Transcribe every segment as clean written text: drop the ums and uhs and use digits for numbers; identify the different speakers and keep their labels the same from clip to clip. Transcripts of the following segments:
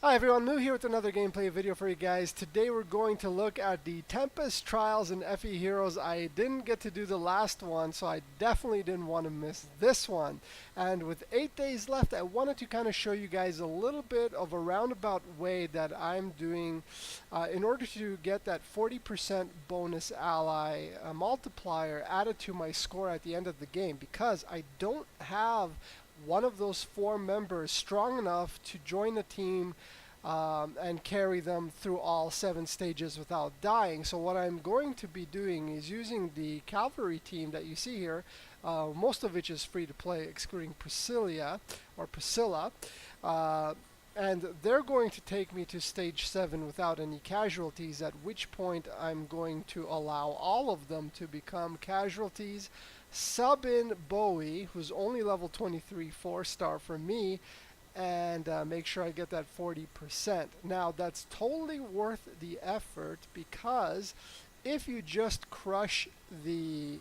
Speaker 1: Hi everyone, Moo here with another gameplay video for you guys. Today we're going to look at the Tempest Trials and FE Heroes. I didn't get to do the last one, so I definitely didn't want to miss this one. And with 8 days left, I wanted to kind of show you guys a little bit of a roundabout way that I'm doing in order to get that 40% bonus ally multiplier added to my score at the end of the game, because I don't have one of those four members strong enough to join the team and carry them through all 7 stages without dying. So what I'm going to be doing is using the cavalry team that you see here, most of which is free to play, excluding Priscilla, and they're going to take me to stage 7 without any casualties, at which point I'm going to allow all of them to become casualties, sub in Bowie, who's only level 23 4-star for me, and make sure I get that 40%. Now that's totally worth the effort, because if you just crush the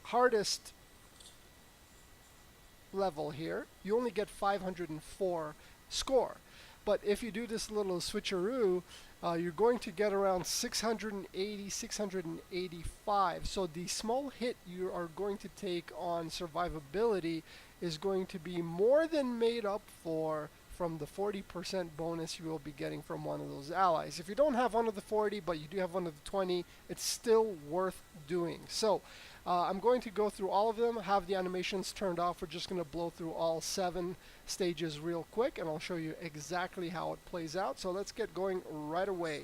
Speaker 1: hardest level here, you only get 504 score. But if you do this little switcheroo, you're going to get around 680, 685. So the small hit you are going to take on survivability is going to be more than made up for from the 40% bonus you will be getting from one of those allies. If you don't have one of the 40, but you do have one of the 20, it's still worth doing. So I'm going to go through all of them, have the animations turned off. We're just going to blow through all 7 stages real quick, and I'll show you exactly how it plays out. So let's get going right away.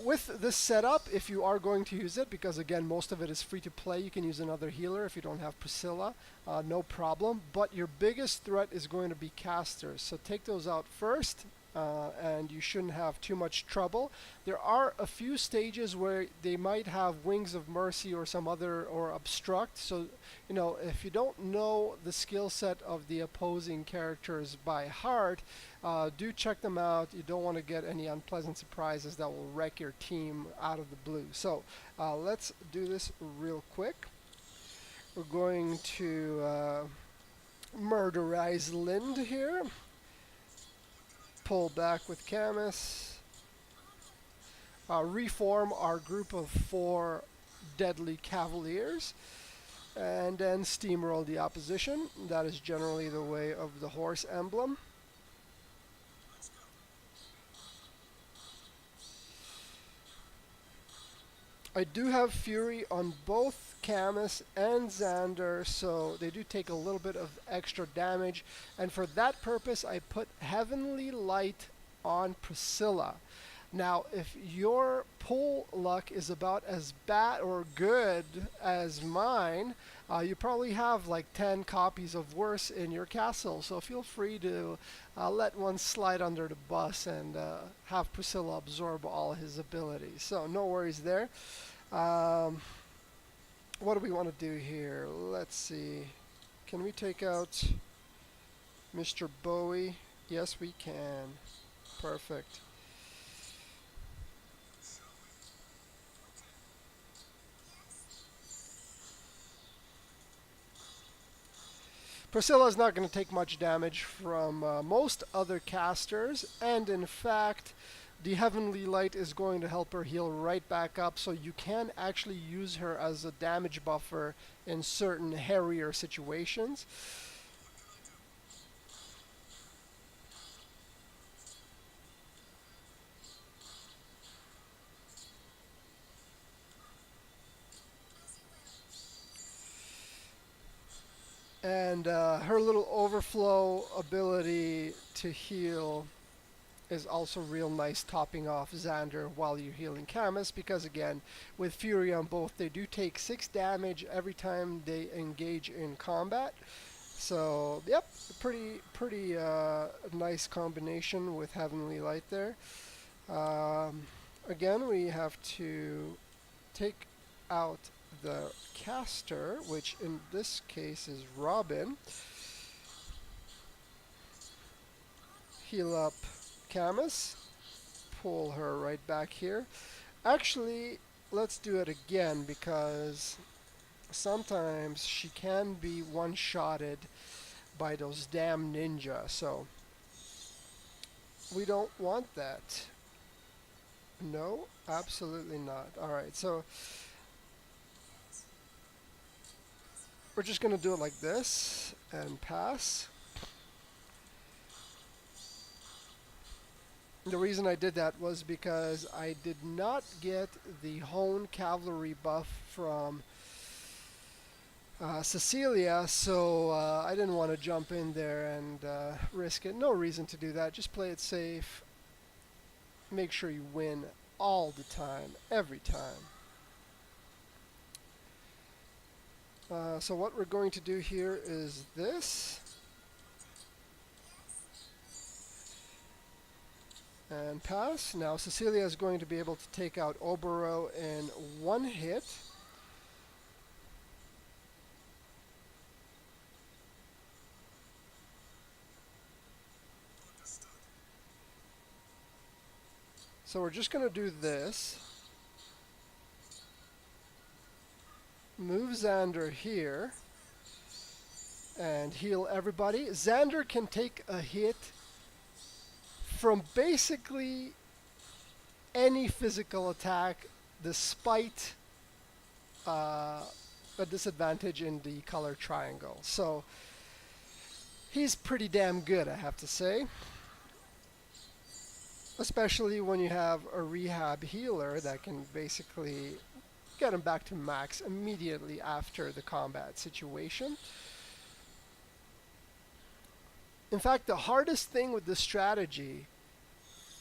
Speaker 1: With this setup, if you are going to use it, because again most of it is free to play, you can use another healer if you don't have Priscilla, no problem. But your biggest threat is going to be casters, so take those out first. And you shouldn't have too much trouble. There are a few stages where they might have Wings of Mercy or some other, or Obstruct. So, you know, if you don't know the skill set of the opposing characters by heart, do check them out. You don't want to get any unpleasant surprises that will wreck your team out of the blue. So let's do this real quick. We're going to murderize Lind here. Pull back with Camus, reform our group of 4 deadly cavaliers, and then steamroll the opposition. That is generally the way of the horse emblem. I do have Fury on both Camus and Xander, so they do take a little bit of extra damage, and for that purpose I put Heavenly Light on Priscilla. Now if your pull luck is about as bad or good as mine, you probably have like 10 copies of worse in your castle, so feel free to let one slide under the bus and have Priscilla absorb all his abilities. So no worries there. What do we want to do here? Let's see. Can we take out Mr. Bowie? Yes, we can. Perfect. Priscilla is not going to take much damage from most other casters, and in fact the Heavenly Light is going to help her heal right back up, so you can actually use her as a damage buffer in certain hairier situations. And her little overflow ability to heal is also real nice, topping off Xander while you're healing Camus, because again with Fury on both, they do take 6 damage every time they engage in combat. So yep, pretty nice combination with Heavenly Light there. Again, we have to take out the caster, which in this case is Robin. Heal up Camus, pull her right back here. Actually, let's do it again, because sometimes she can be one-shotted by those damn ninja, so we don't want that. No, absolutely not. Alright, so we're just going to do it like this and pass. The reason I did that was because I did not get the Hone Cavalry buff from Cecilia, so I didn't want to jump in there and risk it. No reason to do that. Just play it safe. Make sure you win all the time, every time. So what we're going to do here is this. And pass. Now Cecilia is going to be able to take out Obero in one hit. So we're just going to do this. Move Xander here. And heal everybody. Xander can take a hit from basically any physical attack despite a disadvantage in the color triangle. So he's pretty damn good, I have to say. Especially when you have a rehab healer that can basically get him back to max immediately after the combat situation. In fact, the hardest thing with this strategy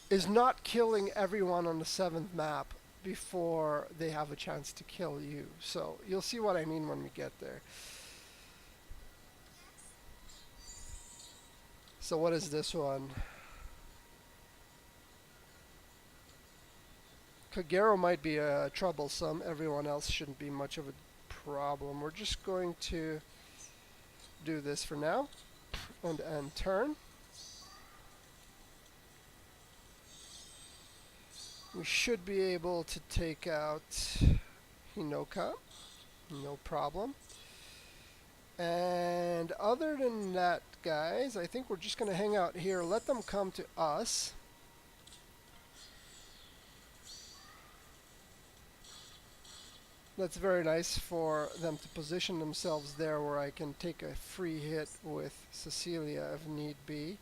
Speaker 1: is not killing everyone on the 7th map before they have a chance to kill you. So you'll see what I mean when we get there. So what is this one? Kagero might be troublesome. Everyone else shouldn't be much of a problem. We're just going to do this for now and end turn. We should be able to take out Hinoka, no problem. And other than that, guys, I think we're just going to hang out here, let them come to us. That's very nice for them to position themselves there where I can take a free hit with Cecilia if need be.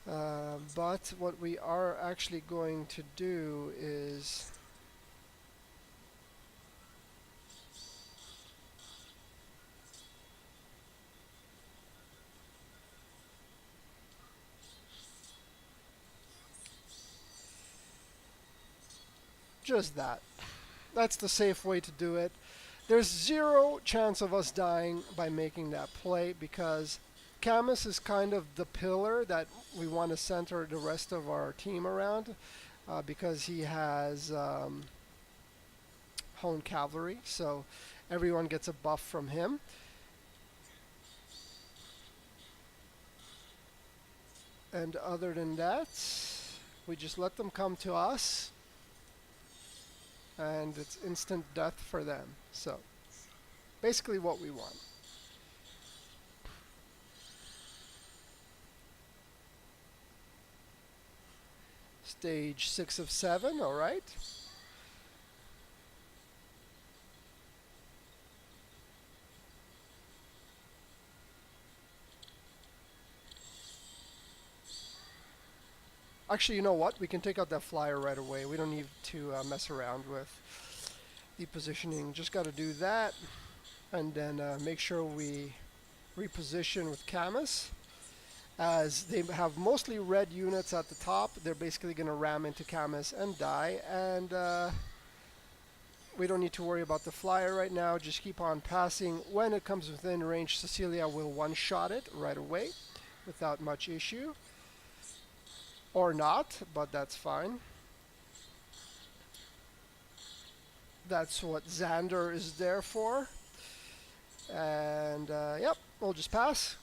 Speaker 1: But what we are actually going to do is just that. That's the safe way to do it. There's zero chance of us dying by making that play because Camus is kind of the pillar that we want to center the rest of our team around because he has Hone Cavalry, so everyone gets a buff from him. And other than that, we just let them come to us and it's instant death for them. So basically what we want. Stage 6 of 7, all right. Actually, you know what? We can take out that flyer right away. We don't need to mess around with the positioning. Just got to do that. And then make sure we reposition with Camus. As they have mostly red units at the top, they're basically going to ram into Camus and die. And we don't need to worry about the flyer right now. Just keep on passing. When it comes within range, Cecilia will one-shot it right away without much issue. Or not, but that's fine. That's what Xander is there for. And yep, we'll just pass.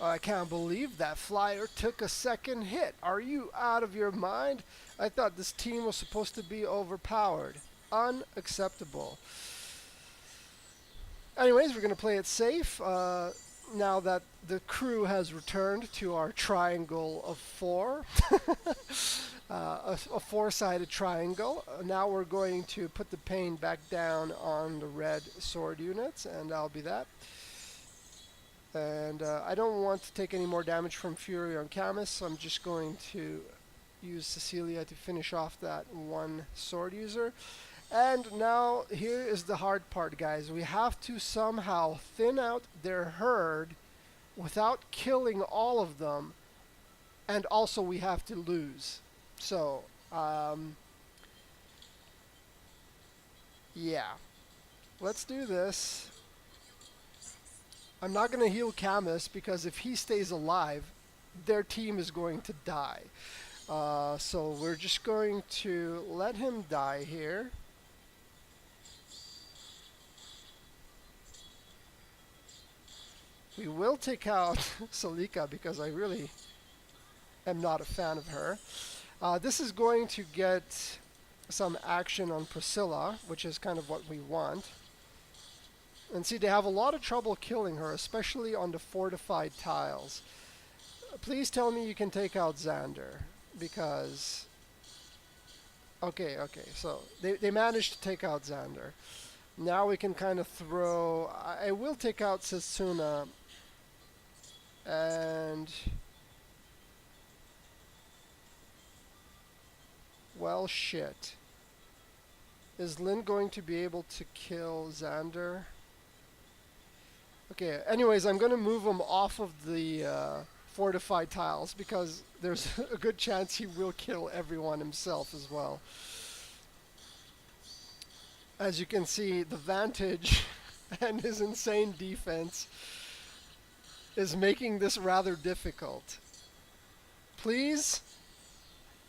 Speaker 1: I can't believe that flyer took a second hit. Are you out of your mind? I thought this team was supposed to be overpowered. Unacceptable. Anyways, we're going to play it safe. Now that the crew has returned to our triangle of four, a four-sided triangle. Now we're going to put the pain back down on the red sword units, and that'll be that. And I don't want to take any more damage from Fury on Camus, so I'm just going to use Cecilia to finish off that one sword user. And now here is the hard part, guys. We have to somehow thin out their herd without killing all of them, and also we have to lose. So, yeah. Let's do this. I'm not going to heal Camus because if he stays alive, their team is going to die. So we're just going to let him die here. We will take out Salika because I really am not a fan of her. This is going to get some action on Priscilla, which is kind of what we want. And see, they have a lot of trouble killing her, especially on the fortified tiles. Please tell me you can take out Xander, because... Okay, so they managed to take out Xander. Now we can kind of throw... I will take out Setsuna. And... Well, shit. Is Lynn going to be able to kill Xander? Okay, anyways, I'm going to move him off of the fortified tiles because there's a good chance he will kill everyone himself as well. As you can see, the Vantage and his insane defense is making this rather difficult. Please?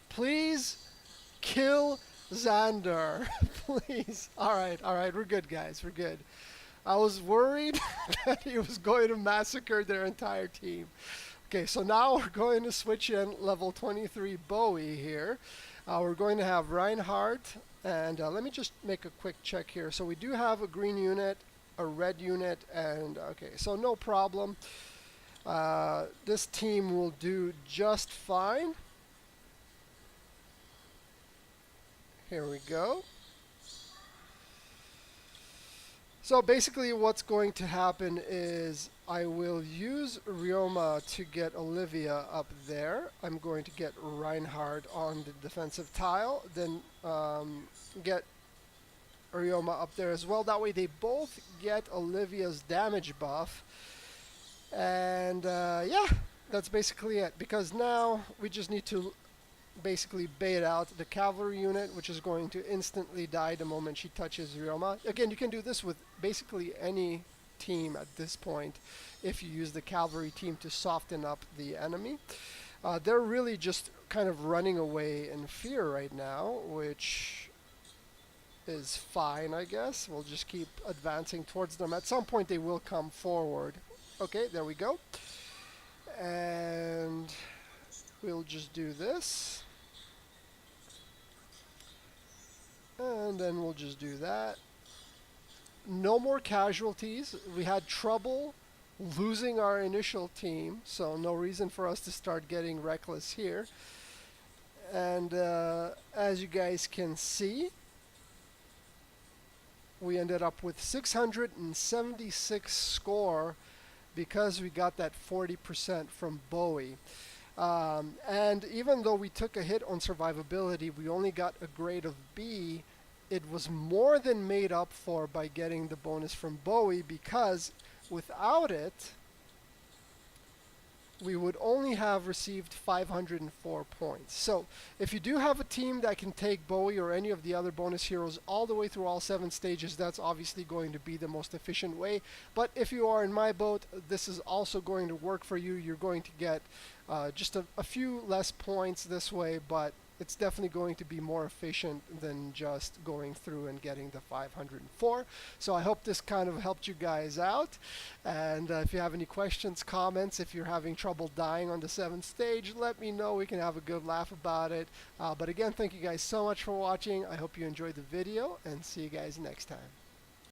Speaker 1: Please? Kill Xander. Please. Alright, we're good, guys. We're good. I was worried that he was going to massacre their entire team. Okay, so now we're going to switch in level 23 Bowie here. We're going to have Reinhardt, and let me just make a quick check here. So we do have a green unit, a red unit, and okay, so no problem. This team will do just fine. Here we go. So basically what's going to happen is I will use Ryoma to get Olivia up there. I'm going to get Reinhardt on the defensive tile, then get Ryoma up there as well. That way they both get Olivia's damage buff. And yeah, that's basically it. Because now we just need to basically bait out the cavalry unit, which is going to instantly die the moment she touches Ryoma. Again, you can do this with basically any team at this point if you use the cavalry team to soften up the enemy. They're really just kind of running away in fear right now, which is fine, I guess. We'll just keep advancing towards them. At some point they will come forward. Okay, there we go. And we'll just do this. And then we'll just do that. No more casualties. We had trouble losing our initial team, so no reason for us to start getting reckless here. And as you guys can see, we ended up with 676 score because we got that 40% from Bowie. And even though we took a hit on survivability, we only got a grade of B. It was more than made up for by getting the bonus from Bowie, because without it, we would only have received 504 points. So if you do have a team that can take Bowie or any of the other bonus heroes all the way through all 7 stages, that's obviously going to be the most efficient way. But if you are in my boat, this is also going to work for you. You're going to get just a few less points this way, but it's definitely going to be more efficient than just going through and getting the 504. So I hope this kind of helped you guys out. And if you have any questions, comments, if you're having trouble dying on the 7th stage, let me know. We can have a good laugh about it. But again, thank you guys so much for watching. I hope you enjoyed the video, and see you guys next time.